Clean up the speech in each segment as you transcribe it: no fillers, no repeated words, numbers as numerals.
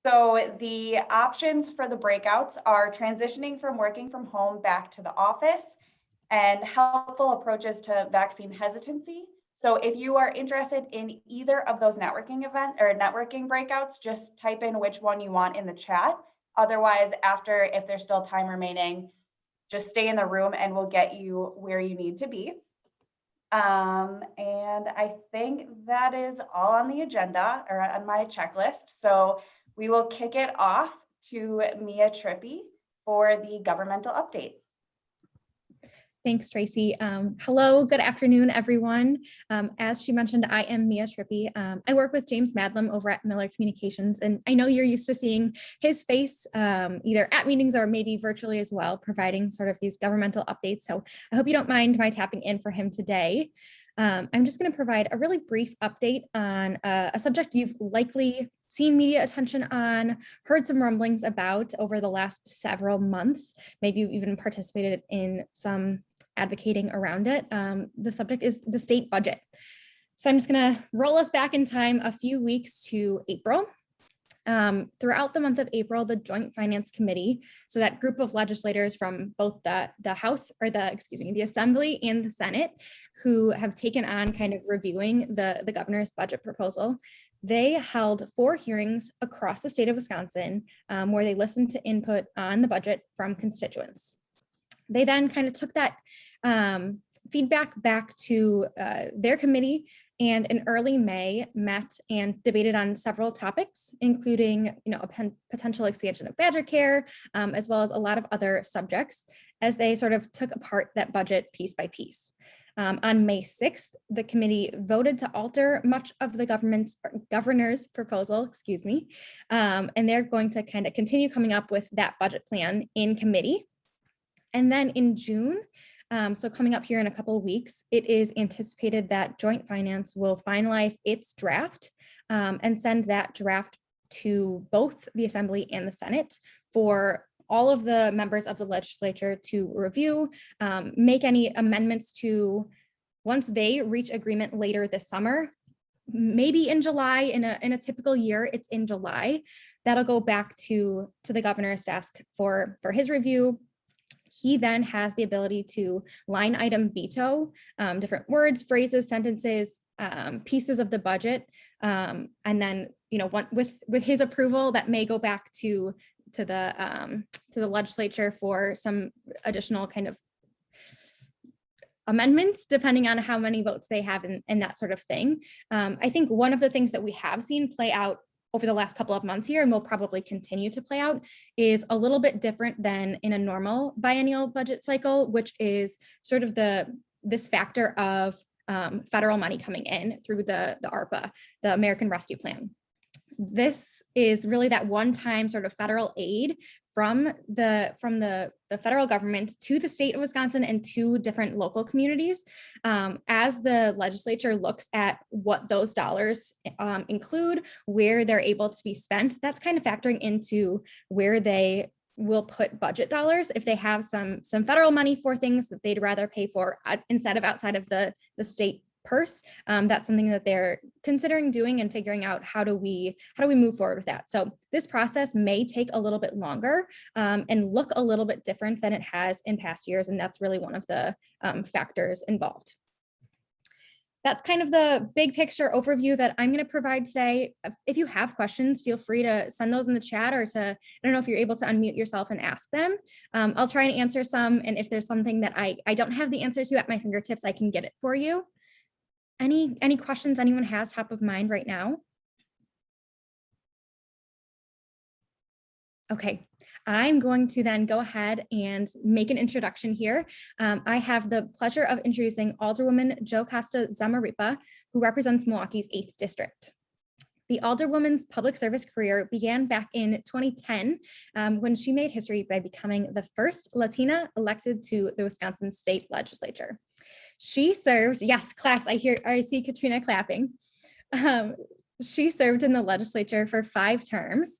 So the options for the breakouts are transitioning from working from home back to the office and helpful approaches to vaccine hesitancy. So if you are interested in either of those networking breakouts, just type in which one you want in the chat. Otherwise, if there's still time remaining, just stay in the room and we'll get you where you need to be. And I think that is all on the agenda or on my checklist. So we will kick it off to Mia Tripi for the governmental update. Thanks, Tracey. Hello, good afternoon, everyone. As she mentioned, I am Mia Tripi. I work with James Madlam over at Mueller Communications, and I know you're used to seeing his face either at meetings or maybe virtually as well, providing sort of these governmental updates. So I hope you don't mind my tapping in for him today. I'm just going to provide a really brief update on a subject you've likely seen media attention on, heard some rumblings about over the last several months. Maybe you've even participated in some advocating around it. The subject is the state budget. So I'm just going to roll us back in time a few weeks to April. Throughout the month of April, the Joint Finance Committee, so that group of legislators from both the House or the Assembly and the Senate, who have taken on kind of reviewing the governor's budget proposal, they held 4 hearings across the state of Wisconsin where they listened to input on the budget from constituents. They then kind of took that feedback back to their committee, and in early May met and debated on several topics, including a potential expansion of Badger Care, as well as a lot of other subjects, as they sort of took apart that budget piece by piece. On May 6th, the committee voted to alter much of the governor's proposal, and they're going to kind of continue coming up with that budget plan in committee. And then in June, so coming up here in a couple of weeks, it is anticipated that Joint Finance will finalize its draft and send that draft to both the Assembly and the Senate for all of the members of the legislature to review, make any amendments to, once they reach agreement later this summer, maybe in July, in a typical year, it's in July, that'll go back to the governor's desk for his review. He then has the ability to line item veto different words, phrases, sentences, pieces of the budget. And then, with his approval, that may go back to the legislature for some additional kind of amendments, depending on how many votes they have and that sort of thing. I think one of the things that we have seen play out over the last couple of months here, and will probably continue to play out, is a little bit different than in a normal biennial budget cycle, which is sort of this factor of federal money coming in through the ARPA, the American Rescue Plan. This is really that one-time sort of federal aid from the federal government to the state of Wisconsin and to different local communities. As the legislature looks at what those dollars include, where they're able to be spent, that's kind of factoring into where they will put budget dollars. If they have some federal money for things that they'd rather pay for instead of outside of the state purse, that's something that they're considering doing and figuring out how do we move forward with that. So this process may take a little bit longer and look a little bit different than it has in past years, and that's really one of the factors involved. That's kind of the big picture overview that I'm going to provide today. If you have questions, feel free to send those in the chat, or I don't know if you're able to unmute yourself and ask them. I'll try and answer some, and if there's something that I don't have the answer to at my fingertips, I can get it for you. Any questions anyone has top of mind right now? Okay, I'm going to then go ahead and make an introduction here. I have the pleasure of introducing Alderwoman JoCasta Zamarripa, who represents Milwaukee's 8th District. The Alderwoman's public service career began back in 2010 when she made history by becoming the first Latina elected to the Wisconsin State Legislature. She served, yes, claps, I see Katrina clapping. She served in the legislature for 5 terms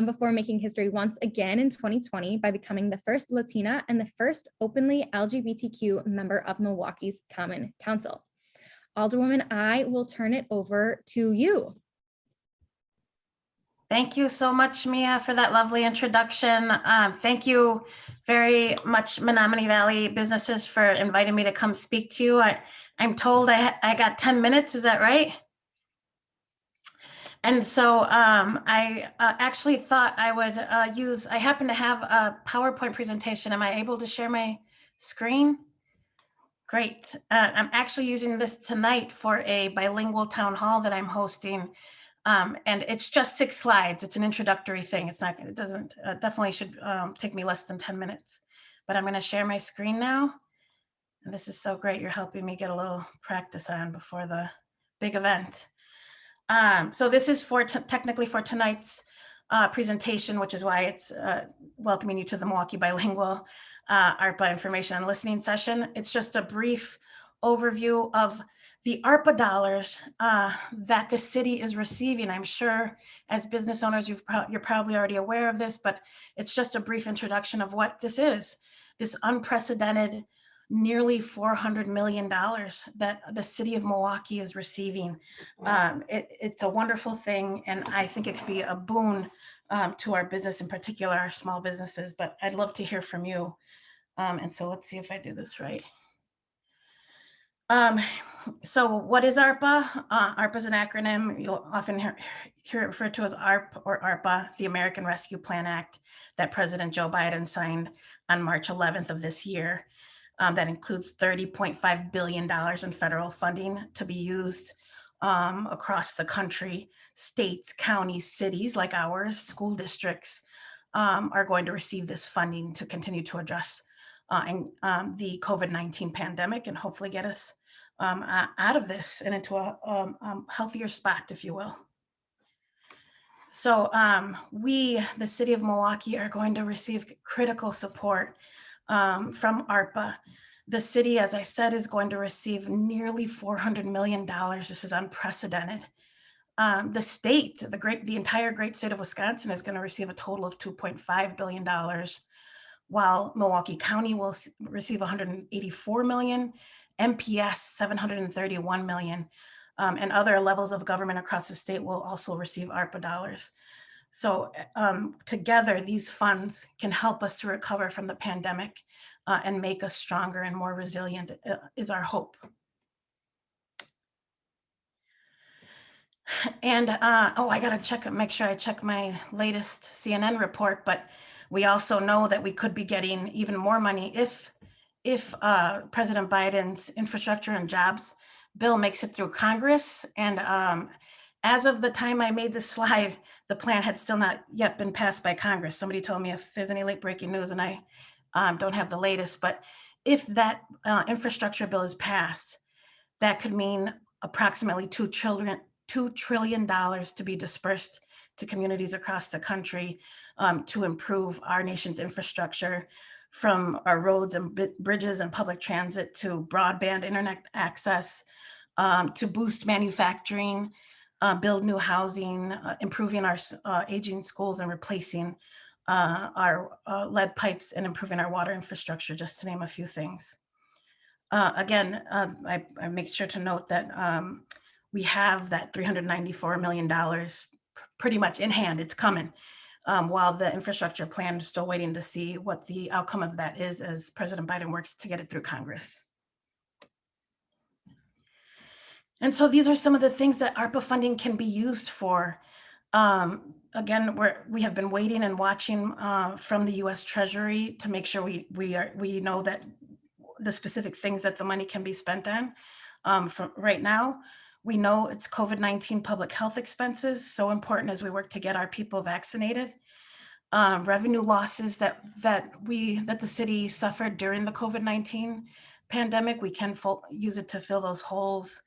before making history once again in 2020 by becoming the first Latina and the first openly LGBTQ member of Milwaukee's Common Council. Alderwoman, I will turn it over to you. Thank you so much, Mia, for that lovely introduction. Thank you very much, Menomonee Valley businesses, for inviting me to come speak to you. I'm told I got 10 minutes, is that right? And so I actually thought I would I happen to have a PowerPoint presentation. Am I able to share my screen? Great. I'm actually using this tonight for a bilingual town hall that I'm hosting. And it's just 6 slides. It's an introductory thing. It doesn't, definitely should take me less than 10 minutes, but I'm gonna share my screen now. And this is so great. You're helping me get a little practice on before the big event. So this is technically for tonight's presentation, which is why it's welcoming you to the Milwaukee Bilingual ARPA information and listening session. It's just a brief overview of the ARPA dollars that the city is receiving. I'm sure as business owners, you're probably already aware of this, but it's just a brief introduction of what this is, this unprecedented nearly $400 million that the city of Milwaukee is receiving. It's a wonderful thing, and I think it could be a boon to our business, in particular our small businesses, but I'd love to hear from you. And so let's see if I do this right. So what is ARPA? ARPA is an acronym. You'll often hear it referred to as ARP or ARPA, the American Rescue Plan Act that President Joe Biden signed on March 11th of this year. That includes $30.5 billion in federal funding to be used across the country. States, counties, cities like ours, school districts are going to receive this funding to continue to address the COVID-19 pandemic and hopefully get us out of this and into a healthier spot, if you will. So we, the city of Milwaukee, are going to receive critical support from ARPA. The city, as I said, is going to receive nearly $400 million. This is unprecedented. The state, the entire great state of Wisconsin, is going to receive a total of $2.5 billion, while Milwaukee County will receive $184 million, MPS $731 million, and other levels of government across the state will also receive ARPA dollars. So together, these funds can help us to recover from the pandemic and make us stronger and more resilient is our hope. And I gotta make sure I check my latest CNN report, but we also know that we could be getting even more money if President Biden's infrastructure and jobs bill makes it through Congress. And as of the time I made this slide, the plan had still not yet been passed by Congress. Somebody told me if there's any late breaking news, and I don't have the latest, but if that infrastructure bill is passed, that could mean approximately $2 trillion to be dispersed to communities across the country to improve our nation's infrastructure, from our roads and bridges and public transit to broadband internet access, to boost manufacturing, build new housing, improving our aging schools and replacing our lead pipes and improving our water infrastructure, just to name a few things. Again, I make sure to note that we have that $394 million pretty much in hand. It's coming. While the infrastructure plan is still waiting to see what the outcome of that is as President Biden works to get it through Congress. And so these are some of the things that ARPA funding can be used for. Again, we have been waiting and watching from the U.S. Treasury to make sure we know that the specific things that the money can be spent on. From right now, we know it's COVID-19 public health expenses, so important as we work to get our people vaccinated. Revenue losses that the city suffered during the COVID-19 pandemic, we can use it to fill those holes.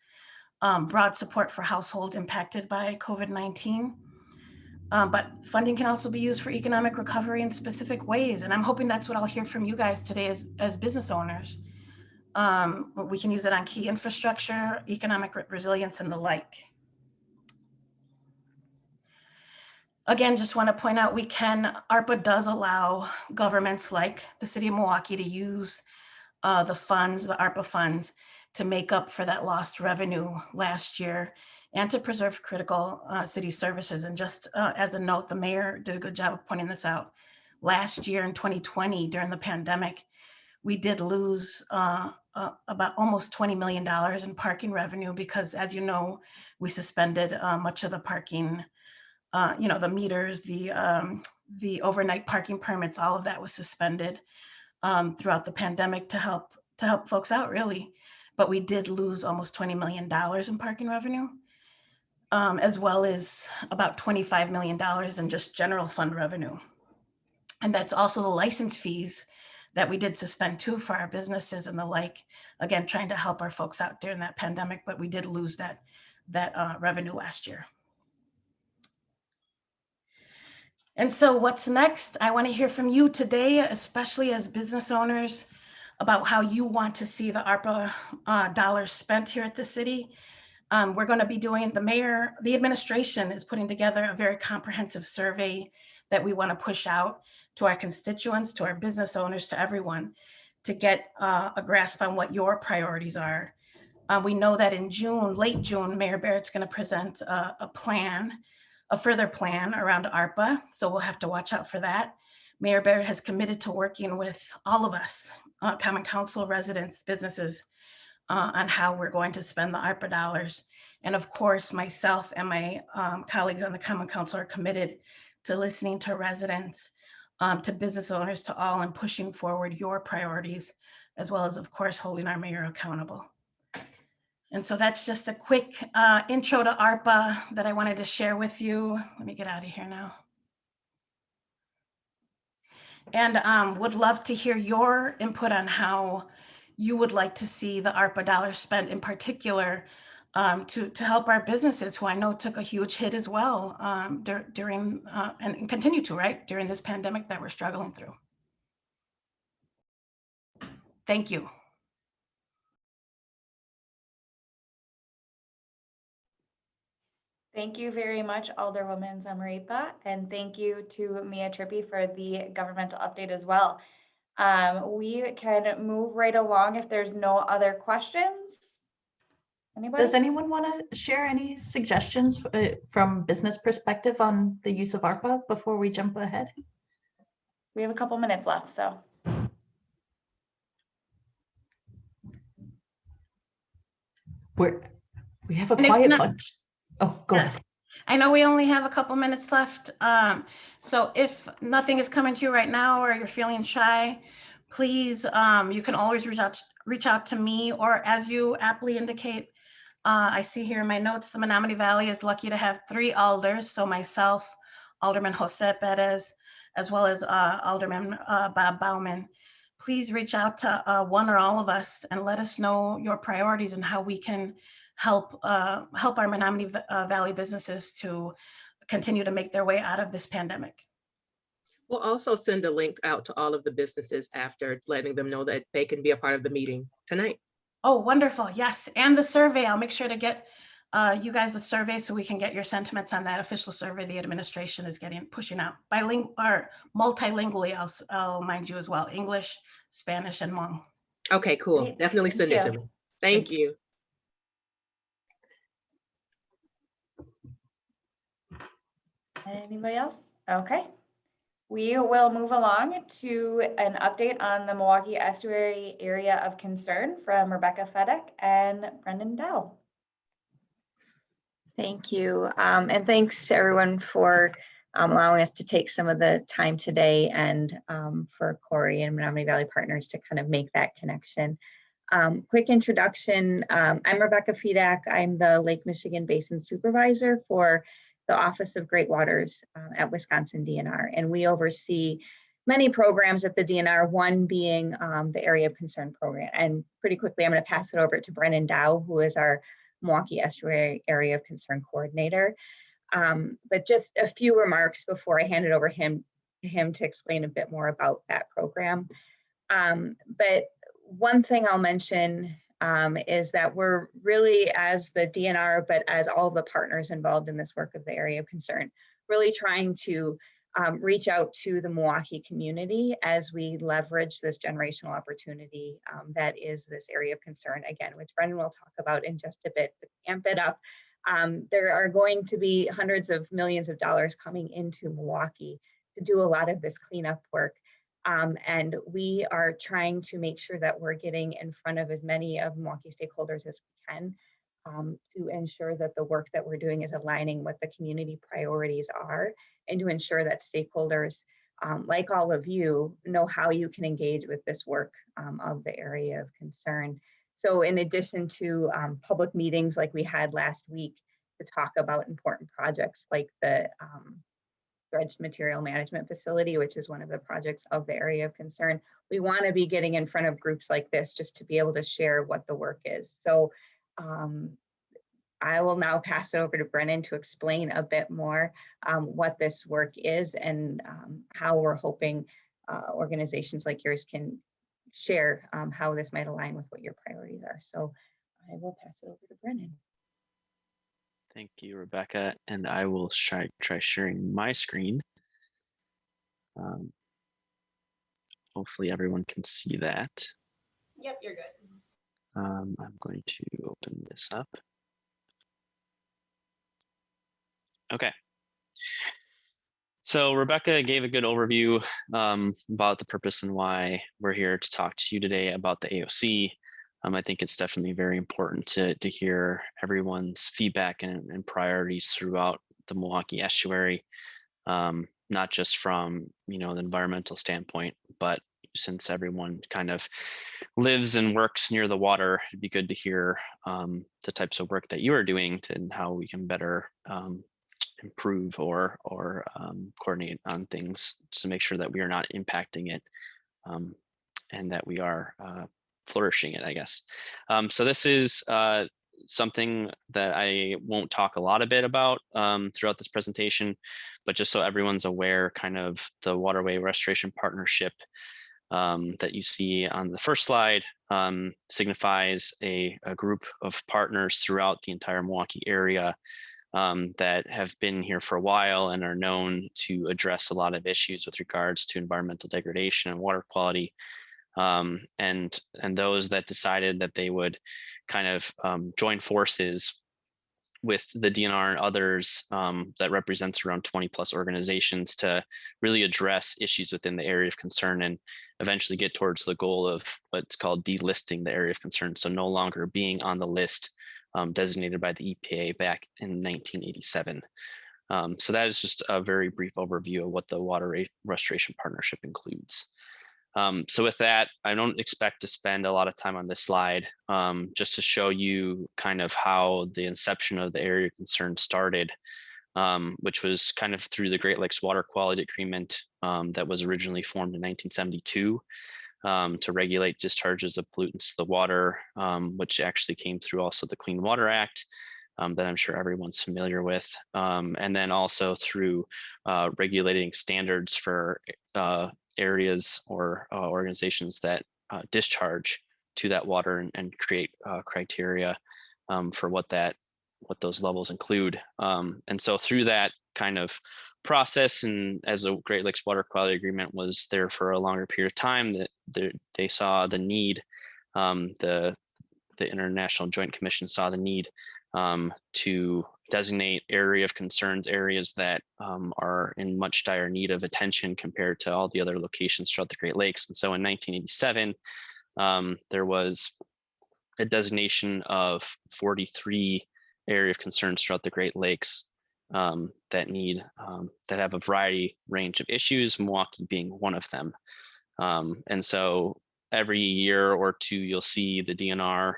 Broad support for households impacted by COVID-19. But funding can also be used for economic recovery in specific ways. And I'm hoping that's what I'll hear from you guys today as business owners. We can use it on key infrastructure, economic resilience, and the like. Again, just want to point out, ARPA does allow governments like the city of Milwaukee to use the ARPA funds, to make up for that lost revenue last year and to preserve critical city services. And just as a note, the mayor did a good job of pointing this out. Last year in 2020, during the pandemic, we did lose about almost $20 million in parking revenue because, as you know, we suspended much of the parking, the meters, the overnight parking permits, all of that was suspended throughout the pandemic to help folks out, really. But we did lose almost $20 million in parking revenue, as well as about $25 million in just general fund revenue. And that's also the license fees that we did suspend too for our businesses and the like, again, trying to help our folks out during that pandemic, but we did lose that revenue last year. And so what's next? I want to hear from you today, especially as business owners, about how you want to see the ARPA dollars spent here at the city. We're going to be doing, the administration is putting together a very comprehensive survey that we want to push out to our constituents, to our business owners, to everyone, to get a grasp on what your priorities are. We know that in June, late June, Mayor Barrett's going to present a further plan around ARPA. So we'll have to watch out for that. Mayor Barrett has committed to working with all of us, Common Council residents, businesses, on how we're going to spend the ARPA dollars. And of course, myself and my colleagues on the Common Council are committed to listening to residents, to business owners, to all, and pushing forward your priorities, as well as, of course, holding our mayor accountable. And so that's just a quick intro to ARPA that I wanted to share with you. Let me get out of here now. And would love to hear your input on how you would like to see the ARPA dollars spent, in particular to help our businesses, who I know took a huge hit as well during and continue to, right, during this pandemic that we're struggling through. Thank you. Thank you very much, Alderwoman Zamarripa, and thank you to Mia Tripi for the governmental update as well. We can move right along if there's no other questions. Anybody? Does anyone want to share any suggestions from business perspective on the use of ARPA before we jump ahead? We have a couple minutes left, so. We have a quiet bunch. Oh, go ahead. I know we only have a couple minutes left. So if nothing is coming to you right now or you're feeling shy, please, you can always reach out to me, or as you aptly indicate, I see here in my notes, the Menomonee Valley is lucky to have 3 alders. So myself, Alderman Jose Perez, as well as Alderman Bob Bauman. Please reach out to one or all of us and let us know your priorities and how we can help our Menomonee Valley businesses to continue to make their way out of this pandemic. We'll also send a link out to all of the businesses after, letting them know that they can be a part of the meeting tonight. Oh, wonderful. Yes. And the survey, I'll make sure to get you guys the survey so we can get your sentiments on that official survey the administration is pushing out. Bilingual or multilingually, I'll mind you as well, English, Spanish, and Hmong. Okay, cool. Great. Definitely send it to me. Thank you. Anybody else? Okay. We will move along to an update on the Milwaukee Estuary area of concern from Rebecca Fedak and Brennan Dow. Thank you. And thanks to everyone for allowing us to take some of the time today, and for Corey and Menomonee Valley Partners to kind of make that connection. Quick introduction. I'm Rebecca Fedak. I'm the Lake Michigan Basin Supervisor for the Office of Great Waters at Wisconsin DNR. And we oversee many programs at the DNR, one being the Area of Concern program. And pretty quickly, I'm going to pass it over to Brennan Dow, who is our Milwaukee Estuary Area of Concern Coordinator. But just a few remarks before I hand it over to him to explain a bit more about that program. But one thing I'll mention is that we're really, as the DNR, but as all the partners involved in this work of the Area of Concern, really trying to reach out to the Milwaukee community as we leverage this generational opportunity that is this area of concern, again, which Brennan will talk about in just a bit. To amp it up, There are going to be hundreds of millions of dollars coming into Milwaukee to do a lot of this cleanup work. And we are trying to make sure that we're getting in front of as many of Milwaukee stakeholders as we can to ensure that the work that we're doing is aligning what the community priorities are, and to ensure that stakeholders, like all of you, know how you can engage with this work of the area of concern. So in addition to public meetings like we had last week to talk about important projects like the dredged material management facility, which is one of the projects of the area of concern, we want to be getting in front of groups like this just to be able to share what the work is. So I will now pass it over to Brennan to explain a bit more what this work is and how we're hoping organizations like yours can share how this might align with what your priorities are. So I will pass it over to Brennan. Thank you, Rebecca. And I will try sharing my screen. Hopefully everyone can see that. Yep, you're good. I'm going to open this up. Okay. So Rebecca gave a good overview about the purpose and why we're here to talk to you today about the AOC. I think it's definitely very important to hear everyone's feedback and priorities throughout the Milwaukee Estuary, not just from the environmental standpoint, but since everyone kind of lives and works near the water, it'd be good to hear the types of work that you are doing and how we can better improve or coordinate on things to make sure that we are not impacting it and that we are flourishing it, I guess. So this is something that I won't talk a lot about throughout this presentation, but just so everyone's aware, kind of the Waterway Restoration Partnership that you see on the first slide signifies a group of partners throughout the entire Milwaukee area that have been here for a while and are known to address a lot of issues with regards to environmental degradation and water quality. And those that decided that they would kind of join forces with the DNR and others that represents around 20 plus organizations to really address issues within the area of concern and eventually get towards the goal of what's called delisting the area of concern. So no longer being on the list designated by the EPA back in 1987. So that is just a very brief overview of what the Water Restoration Partnership includes. So with that, I don't expect to spend a lot of time on this slide, just to show you kind of how the inception of the area of concern started, which was kind of through the Great Lakes Water Quality Agreement that was originally formed in 1972 to regulate discharges of pollutants to the water, which actually came through also the Clean Water Act that I'm sure everyone's familiar with, and then also through regulating standards for areas or organizations that discharge to that water and create criteria for what those levels include. And so through that kind of process, and as the Great Lakes Water Quality Agreement was there for a longer period of time, that they saw the need, the International Joint Commission saw the need to designate area of concerns areas that are in much dire need of attention compared to all the other locations throughout the Great Lakes. And so in 1987, there was a designation of 43 area of concerns throughout the Great Lakes that have a variety range of issues, Milwaukee being one of them. And so every year or two, you'll see the DNR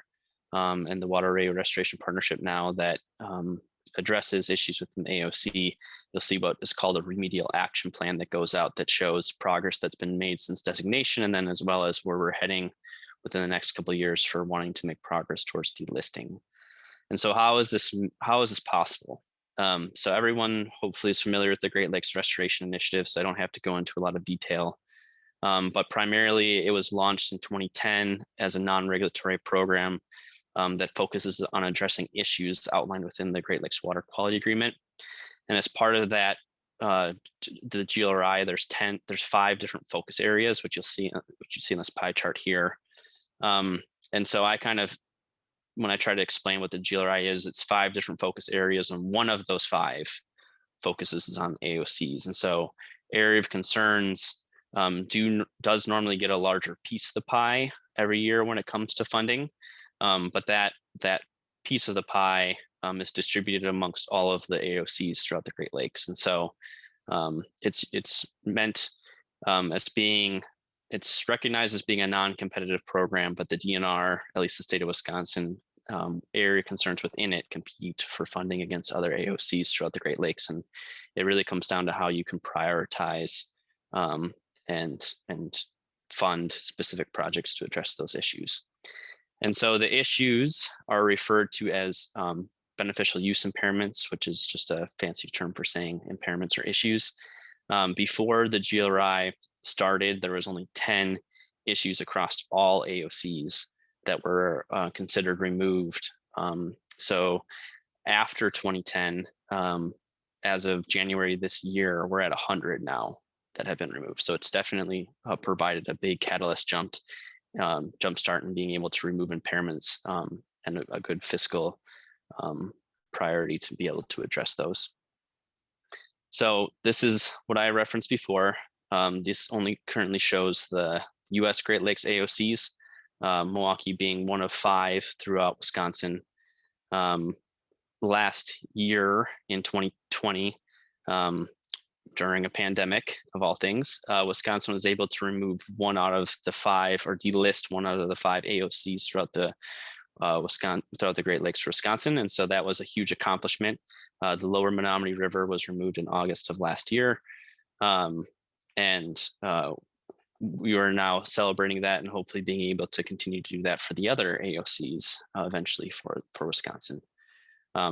and the Waterway Restoration Partnership now that addresses issues within the AOC. You'll see what is called a remedial action plan that goes out that shows progress that's been made since designation, and then as well as where we're heading within the next couple of years for wanting to make progress towards delisting. And so how is this possible? So everyone hopefully is familiar with the Great Lakes Restoration Initiative, so I don't have to go into a lot of detail. But primarily it was launched in 2010 as a non-regulatory program that focuses on addressing issues outlined within the Great Lakes Water Quality Agreement. And as part of that, the GLRI, there's 5 different focus areas, which you see in this pie chart here. And so I kind of when I try to explain what the GLRI is, it's 5 different focus areas, and one of those 5 focuses on AOCs. And so area of concerns does normally get a larger piece of the pie every year when it comes to funding, but that piece of the pie is distributed amongst all of the AOCs throughout the Great Lakes. And so it's meant as being, it's recognized as being a non-competitive program, but the DNR, at least the state of Wisconsin, area concerns within it compete for funding against other AOCs throughout the Great Lakes. And it really comes down to how you can prioritize and fund specific projects to address those issues. And so the issues are referred to as beneficial use impairments, which is just a fancy term for saying impairments or issues. Before the GLRI started, there was only 10 issues across all AOCs that were considered removed. So after 2010, as of January this year, we're at 100 now that have been removed. So it's definitely provided a big catalyst jumpstart in being able to remove impairments and a good fiscal priority to be able to address those. So this is what I referenced before. This only currently shows the US Great Lakes AOCs, Milwaukee being one of 5 throughout Wisconsin. Last year in 2020, during a pandemic of all things, Wisconsin was able to remove 1 out of the 5, or delist 1 out of the 5 AOCs throughout the throughout the Great Lakes for Wisconsin. And so that was a huge accomplishment. The lower Menomonee River was removed in August of last year. We are now celebrating that and hopefully being able to continue to do that for the other AOCs eventually for Wisconsin.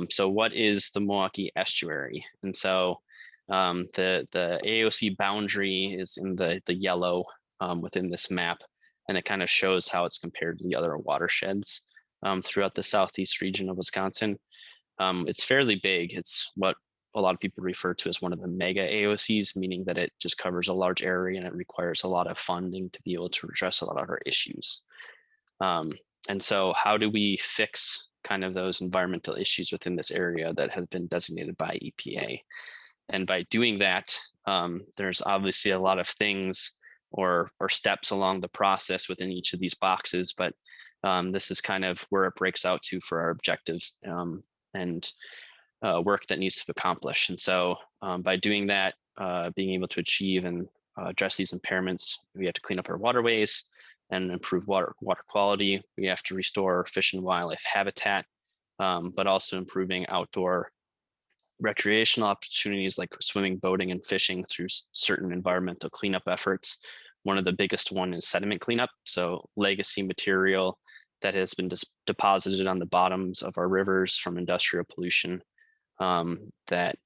So what is the Milwaukee Estuary? And so the AOC boundary is in the yellow within this map, and it kind of shows how it's compared to the other watersheds throughout the southeast region of Wisconsin. It's fairly big. It's what a lot of people refer to as one of the mega AOCs, meaning that it just covers a large area and it requires a lot of funding to be able to address a lot of our issues. And so how do we fix kind of those environmental issues within this area that have been designated by EPA? And by doing that, there's obviously a lot of things or steps along the process within each of these boxes, but this is kind of where it breaks out to for our objectives and work that needs to be accomplished. And so by doing that, being able to achieve and address these impairments, we have to clean up our waterways and improve water quality. We have to restore fish and wildlife habitat, but also improving outdoor recreational opportunities like swimming, boating, and fishing through certain environmental cleanup efforts. One of the biggest one is sediment cleanup. So legacy material that has been deposited on the bottoms of our rivers from industrial pollution, that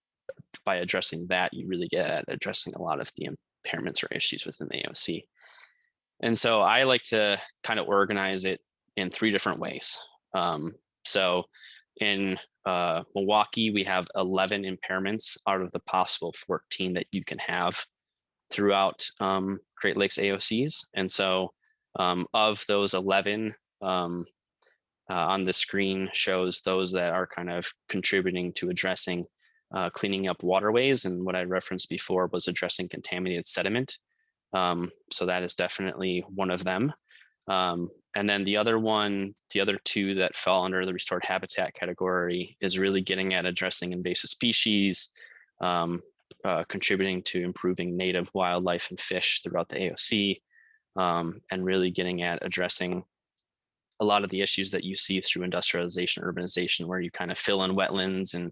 by addressing that, you really get at addressing a lot of the impairments or issues within the AOC. And so I like to kind of organize it in 3 different ways. So in Milwaukee, we have 11 impairments out of the possible 14 that you can have throughout Great Lakes AOCs. And so of those 11, on the screen shows those that are kind of contributing to addressing cleaning up waterways. And what I referenced before was addressing contaminated sediment. So that is definitely one of them. And then the other 2 that fall under the restored habitat category is really getting at addressing invasive species, contributing to improving native wildlife and fish throughout the AOC, and really getting at addressing a lot of the issues that you see through industrialization, urbanization, where you kind of fill in wetlands and,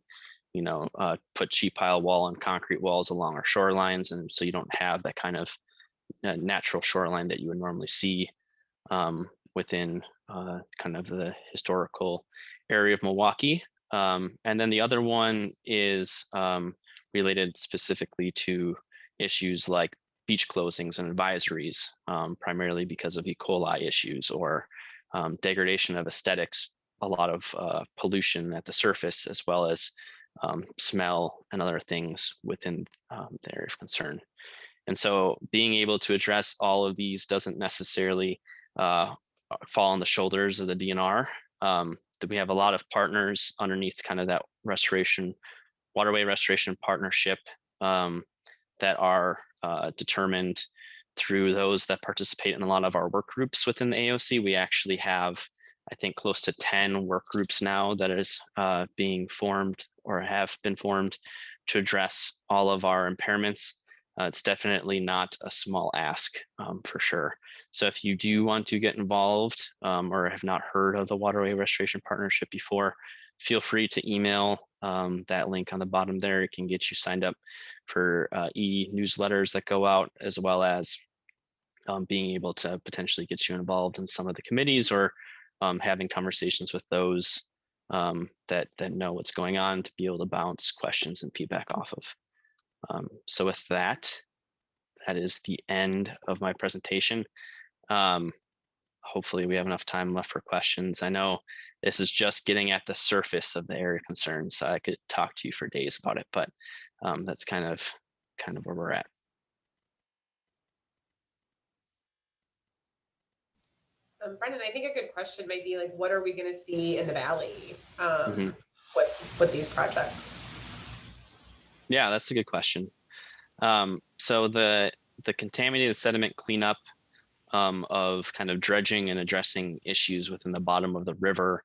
put sheet pile wall and concrete walls along our shorelines. And so you don't have that kind of natural shoreline that you would normally see within kind of the historical area of Milwaukee. And then the other one is related specifically to issues like beach closings and advisories, primarily because of E. coli issues or degradation of aesthetics, a lot of pollution at the surface, as well as smell and other things within the area of concern. And so being able to address all of these doesn't necessarily fall on the shoulders of the DNR. that we have a lot of partners underneath kind of that waterway restoration partnership that are determined through those that participate in a lot of our work groups within the AOC. We actually have, I think, close to 10 work groups now that is being formed or have been formed to address all of our impairments. It's definitely not a small ask, for sure. So if you do want to get involved or have not heard of the Waterway Restoration Partnership before, feel free to email that link on the bottom there. It can get you signed up for e-newsletters that go out, as well as being able to potentially get you involved in some of the committees or having conversations with those that know what's going on, to be able to bounce questions and feedback off of. So with that is the end of my presentation. Hopefully we have enough time left for questions. I know this is just getting at the surface of the area concerns, so I could talk to you for days about it, but that's kind of where we're at. Brennan, I think a good question might be like, what are we going to see in the valley Mm-hmm. with these projects? Yeah, that's a good question. So the contaminated sediment cleanup of kind of dredging and addressing issues within the bottom of the river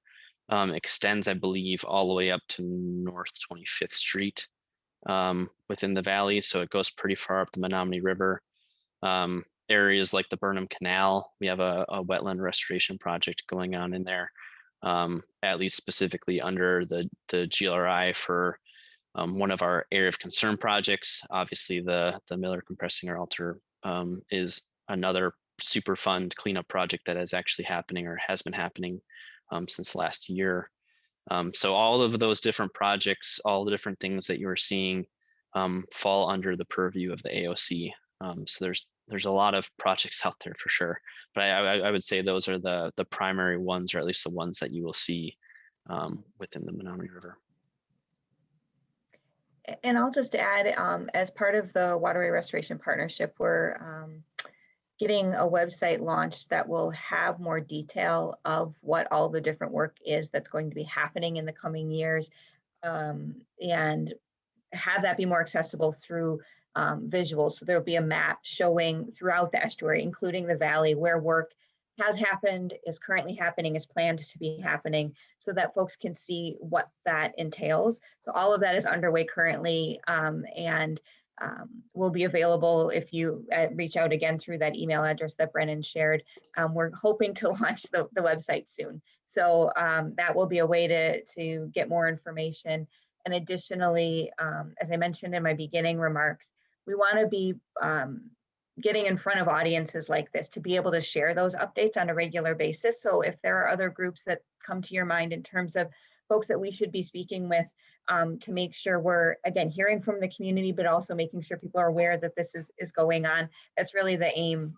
extends, I believe, all the way up to North 25th Street within the valley. So it goes pretty far up the Menomonee River. Areas like the Burnham Canal, we have a wetland restoration project going on in there, at least specifically under the GLRI for one of our area of concern projects. Obviously, the Mueller compressing or alter is another super fund cleanup project that is actually happening or has been happening since last year. So all of those different projects, all the different things that you're seeing fall under the purview of the AOC. So there's a lot of projects out there for sure, but I would say those are the primary ones, or at least the ones that you will see within the Menomonee River. And I'll just add, as part of the Waterway Restoration Partnership, we're getting a website launched that will have more detail of what all the different work is that's going to be happening in the coming years, and have that be more accessible through visuals. So there'll be a map showing throughout the estuary, including the valley, where work has happened, is currently happening, is planned to be happening, so that folks can see what that entails. So all of that is underway currently, and will be available if you reach out again through that email address that Brennan shared. We're hoping to launch the website soon. So that will be a way to get more information. And additionally, as I mentioned in my beginning remarks, we want to be getting in front of audiences like this to be able to share those updates on a regular basis. So if there are other groups that come to your mind in terms of folks that we should be speaking with, to make sure we're, again, hearing from the community, but also making sure people are aware that this is going on. That's really the aim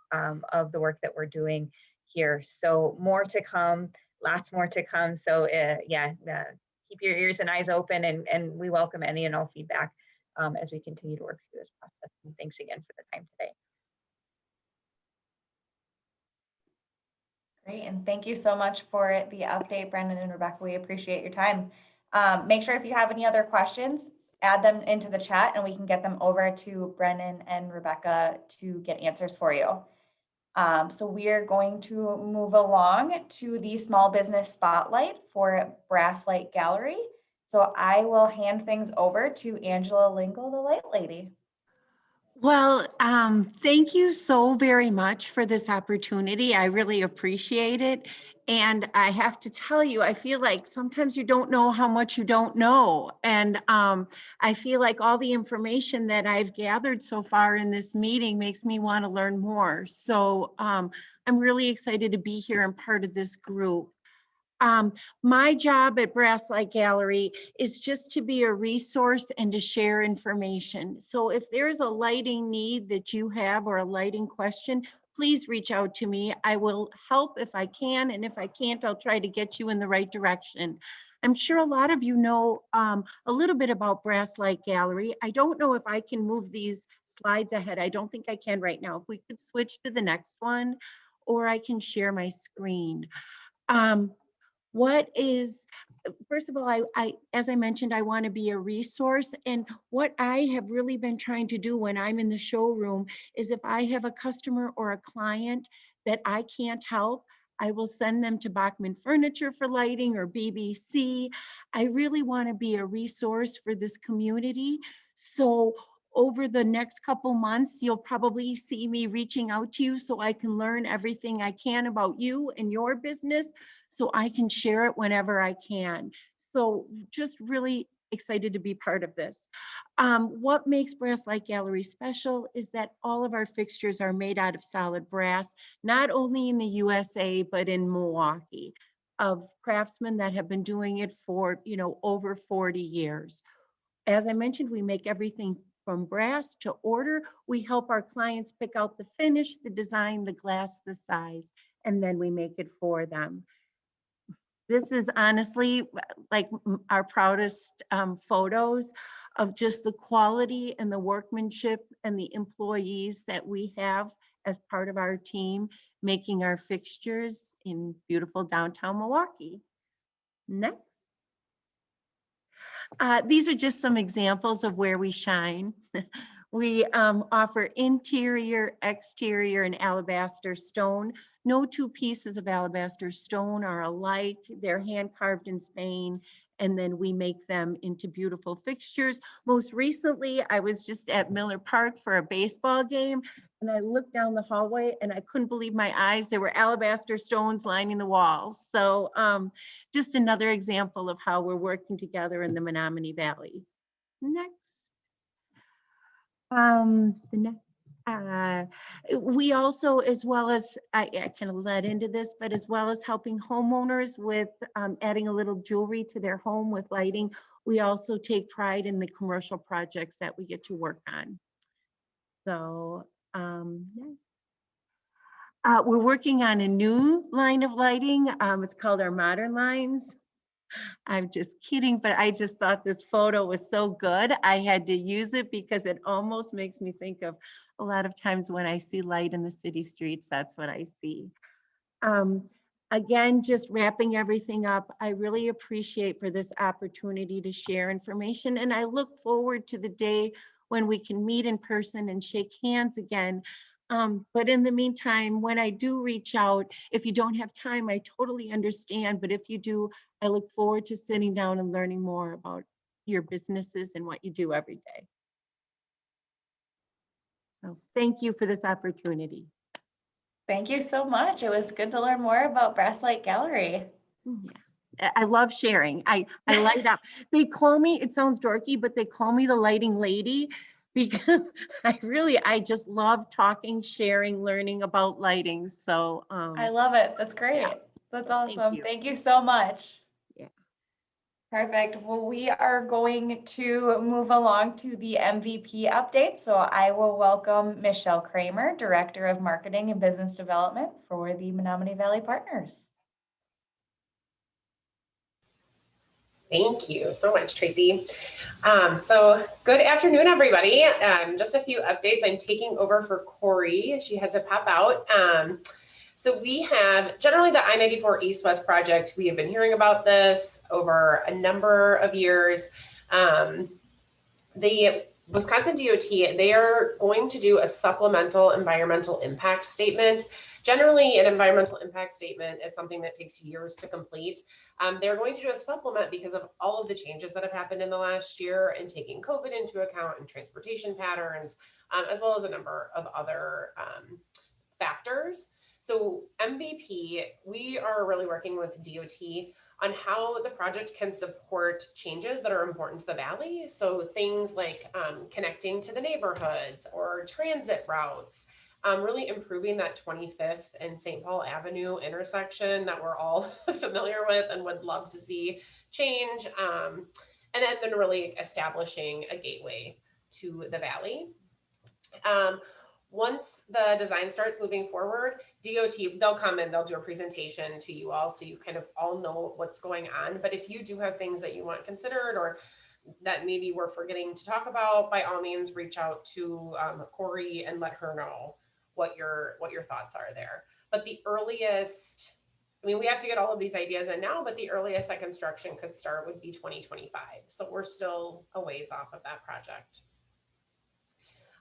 of the work that we're doing here. So more to come, lots more to come. So keep your ears and eyes open, and we welcome any and all feedback as we continue to work through this process. And thanks again for the time today. Great, and thank you so much for the update, Brennan and Rebecca. We appreciate your time. Make sure if you have any other questions, add them into the chat and we can get them over to Brennan and Rebecca to get answers for you. So we are going to move along to the small business spotlight for Brass Light Gallery. So I will hand things over to Angela Lingle, the light lady. Well, thank you so very much for this opportunity. I really appreciate it. And I have to tell you, I feel like sometimes you don't know how much you don't know. And I feel like all the information that I've gathered so far in this meeting makes me want to learn more. So I'm really excited to be here and part of this group. My job at Brass Light Gallery is just to be a resource and to share information. So if there's a lighting need that you have or a lighting question, please reach out to me. I will help if I can, and if I can't, I'll try to get you in the right direction. I'm sure a lot of you know a little bit about Brass Light Gallery. I don't know if I can move these slides ahead. I don't think I can right now. If we could switch to the next one, or I can share my screen. what is, first of all, as I mentioned, I want to be a resource. And what I have really been trying to do when I'm in the showroom is if I have a customer or a client that I can't help, I will send them to Bachman Furniture for lighting or BBC. I really want to be a resource for this community. So over the next couple months, you'll probably see me reaching out to you so I can learn everything I can about you and your business so I can share it whenever I can. So just really excited to be part of this. What makes Brass Light Gallery special is that all of our fixtures are made out of solid brass, not only in the USA, but in Milwaukee, of craftsmen that have been doing it for, over 40 years. As I mentioned, we make everything from brass to order. We help our clients pick out the finish, the design, the glass, the size, and then we make it for them. This is honestly like our proudest photos of just the quality and the workmanship and the employees that we have as part of our team making our fixtures in beautiful downtown Milwaukee. Next. These are just some examples of where we shine. We offer interior, exterior, and alabaster stone. No two pieces of alabaster stone are alike. They're hand carved in Spain, and then we make them into beautiful fixtures. Most recently, I was just at Miller Park for a baseball game, and I looked down the hallway and I couldn't believe my eyes. There were alabaster stones lining the walls. So just another example of how we're working together in the Menomonee Valley. Next. We also, as well as, I kind of led into this, but as well as helping homeowners with adding a little jewelry to their home with lighting, we also take pride in the commercial projects that we get to work on. So, we're working on a new line of lighting. It's called our Modern Lines. I'm just kidding, but I just thought this photo was so good. I had to use it because it almost makes me think of a lot of times when I see light in the city streets, that's what I see. Again, just wrapping everything up, I really appreciate for this opportunity to share information, and I look forward to the day when we can meet in person and shake hands again. But in the meantime, when I do reach out, if you don't have time, I totally understand. But if you do, I look forward to sitting down and learning more about your businesses and what you do every day. So thank you for this opportunity. Thank you so much. It was good to learn more about Brass Light Gallery. Yeah. I love sharing. I light up. They call me, it sounds dorky, but they call me the lighting lady because I just love talking, sharing, learning about lighting. So I love it. That's great. Yeah. That's so awesome. Thank you so much. Yeah. Perfect. Well, we are going to move along to the MVP update. So I will welcome Michelle Kramer, Director of Marketing and Business Development for the Menomonee Valley Partners. Thank you so much, Tracy. So good afternoon, everybody. Just a few updates. I'm taking over for Corey. She had to pop out. So we have generally the I-94 East-West project. We have been hearing about this over a number of years. The Wisconsin DOT, they are going to do a supplemental environmental impact statement. Generally, an environmental impact statement is something that takes years to complete. They're going to do a supplement because of all of the changes that have happened in the last year and taking COVID into account and transportation patterns, as well as a number of other factors. So MVP, we are really working with DOT on how the project can support changes that are important to the valley. So things like connecting to the neighborhoods or transit routes, really improving that 25th and St. Paul Avenue intersection that we're all familiar with and would love to see change. And then really establishing a gateway to the valley. Once the design starts moving forward, DOT, they'll come and they'll do a presentation to you all so you kind of all know what's going on. But if you do have things that you want considered or that maybe we're forgetting to talk about, by all means, reach out to Corey and let her know what your thoughts are there. But the earliest I mean, we have to get all of these ideas in now, but the earliest that construction could start would be 2025. So we're still a ways off of that project.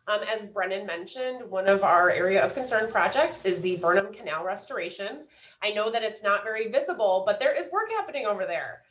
As Brennan mentioned, one of our area of concern projects is the Burnham Canal restoration. I know that it's not very visible, but there is work happening over there.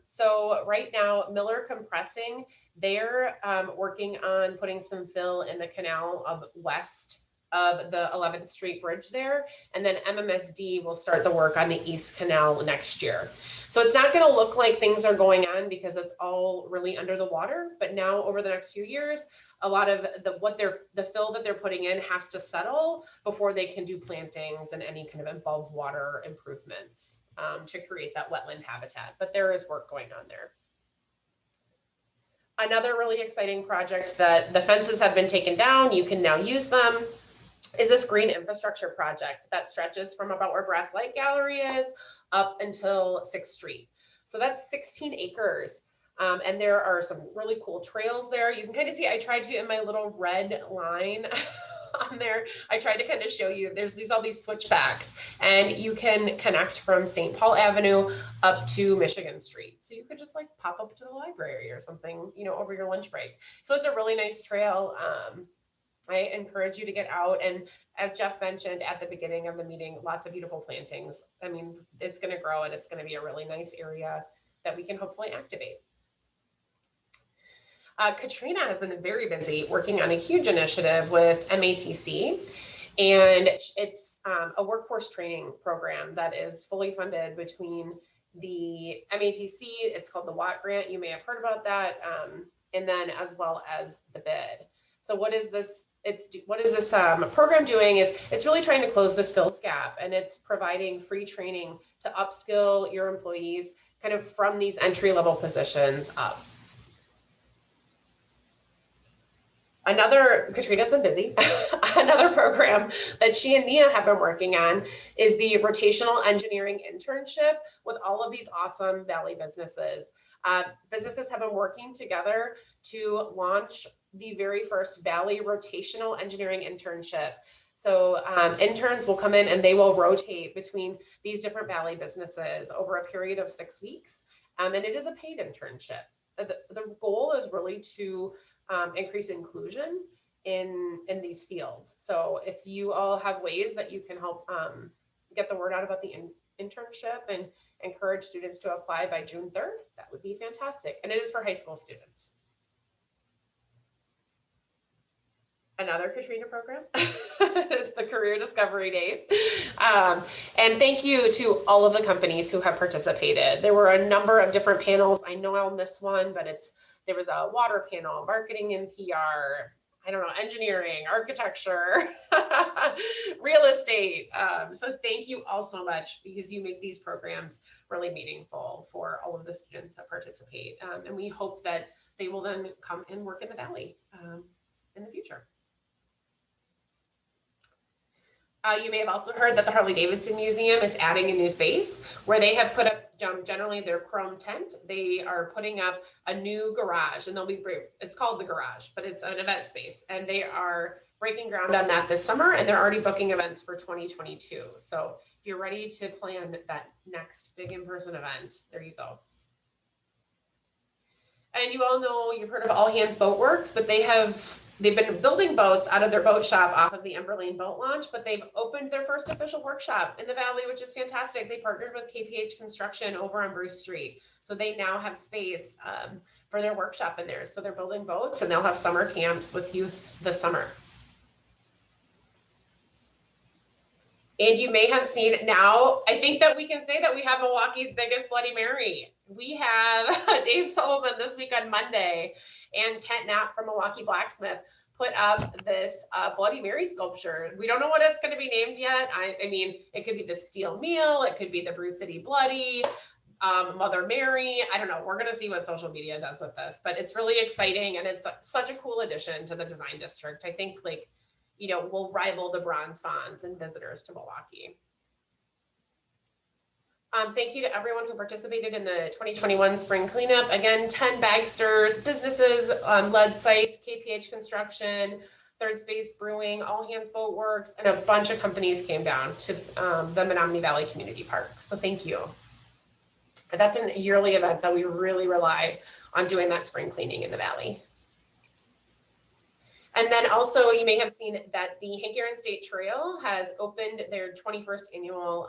So right now, Mueller Compressing, they're working on putting some fill in the canal of west of the 11th Street Bridge there. And then MMSD will start the work on the East Canal next year. So it's not going to look like things are going on because it's all really under the water. But now over the next few years, a lot of the fill that they're putting in has to settle before they can do plantings and any kind of above water improvements to create that wetland habitat. But there is work going on there. Another really exciting project that the fences have been taken down, you can now use them, is this green infrastructure project that stretches from about where Brass Light Gallery is up until 6th Street. So that's 16 acres. And there are some really cool trails there. You can kind of see, I tried to, in my little red line on there, I tried to kind of show you, there's all these switchbacks, and you can connect from St. Paul Avenue up to Michigan Street. So you could just like pop up to the library or something, you know, over your lunch break. So it's a really nice trail. I encourage you to get out. And as Jeff mentioned at the beginning of the meeting, lots of beautiful plantings. I mean, it's going to grow and it's going to be a really nice area that we can hopefully activate. Katrina has been very busy working on a huge initiative with MATC, and it's a workforce training program that is fully funded between the MATC, it's called the Watt Grant, you may have heard about that, and then as well as the bid. So what is this? What is this program doing is it's really trying to close the skills gap, and it's providing free training to upskill your employees kind of from these entry-level positions up. Katrina's been busy. Another program that she and Mia have been working on is the rotational engineering internship with all of these awesome Valley businesses. Businesses have been working together to launch the very first Valley rotational engineering internship. So interns will come in and they will rotate between these different Valley businesses over a period of 6 weeks. And it is a paid internship. The goal is really to increase inclusion in these fields. So if you all have ways that you can help get the word out about the internship and encourage students to apply by June 3rd, that would be fantastic. And it is for high school students. Another Katrina program is the Career Discovery Days. And thank you to all of the companies who have participated. There were a number of different panels. I know I'll miss one, but there was a water panel, marketing and PR, I don't know, engineering, architecture, real estate. So thank you all so much, because you make these programs really meaningful for all of the students that participate. And we hope that they will then come and work in the Valley in the future. You may have also heard that the Harley-Davidson Museum is adding a new space where they have put up generally their chrome tent. They are putting up a new garage, and it's called the garage, but it's an event space, and they are breaking ground on that this summer, and they're already booking events for 2022. So if you're ready to plan that next big in-person event, there you go. And you all know, you've heard of All Hands Boat Works, but they've been building boats out of their boat shop off of the Emberlane boat launch, but they've opened their first official workshop in the Valley, which is fantastic. They partnered with KPH Construction over on Bruce Street. So they now have space for their workshop in there. So they're building boats, and they'll have summer camps with youth this summer. And you may have seen it now. I think that we can say that we have Milwaukee's biggest Bloody Mary. We have Dave Sullivan this week on Monday, and Kent Knapp from Milwaukee Blacksmith put up this Bloody Mary sculpture. We don't know what it's going to be named yet. I mean, it could be the Steel Meal, it could be the Bruce City Bloody, Mother Mary. I don't know. We're going to see what social media does with this, but it's really exciting, and it's such a cool addition to the design district. I think, like, you know, will rival the Bronze Fonds and visitors to Milwaukee. Thank you to everyone who participated in the 2021 spring cleanup. Again, 10 bagsters, businesses, lead sites, KPH Construction, Third Space Brewing, All Hands Boat Works, and a bunch of companies came down to the Menomonee Valley Community Park. So thank you. That's a yearly event that we really rely on doing that spring cleaning in the valley. And then also you may have seen that the Hank Aaron State Trail has opened their 21st annual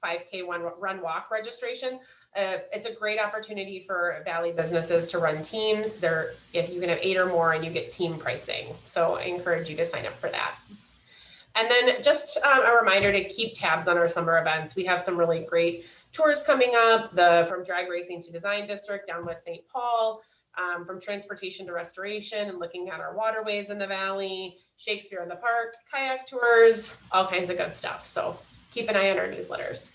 5K run walk registration. It's a great opportunity for Valley businesses to run teams. If you can have 8 or more and you get team pricing. So I encourage you to sign up for that. And then just a reminder to keep tabs on our summer events. We have some really great tours coming up, from drag racing to design district down West St. Paul, from transportation to restoration and looking at our waterways in the valley, Shakespeare in the Park, kayak tours, all kinds of good stuff. So keep an eye on our newsletters.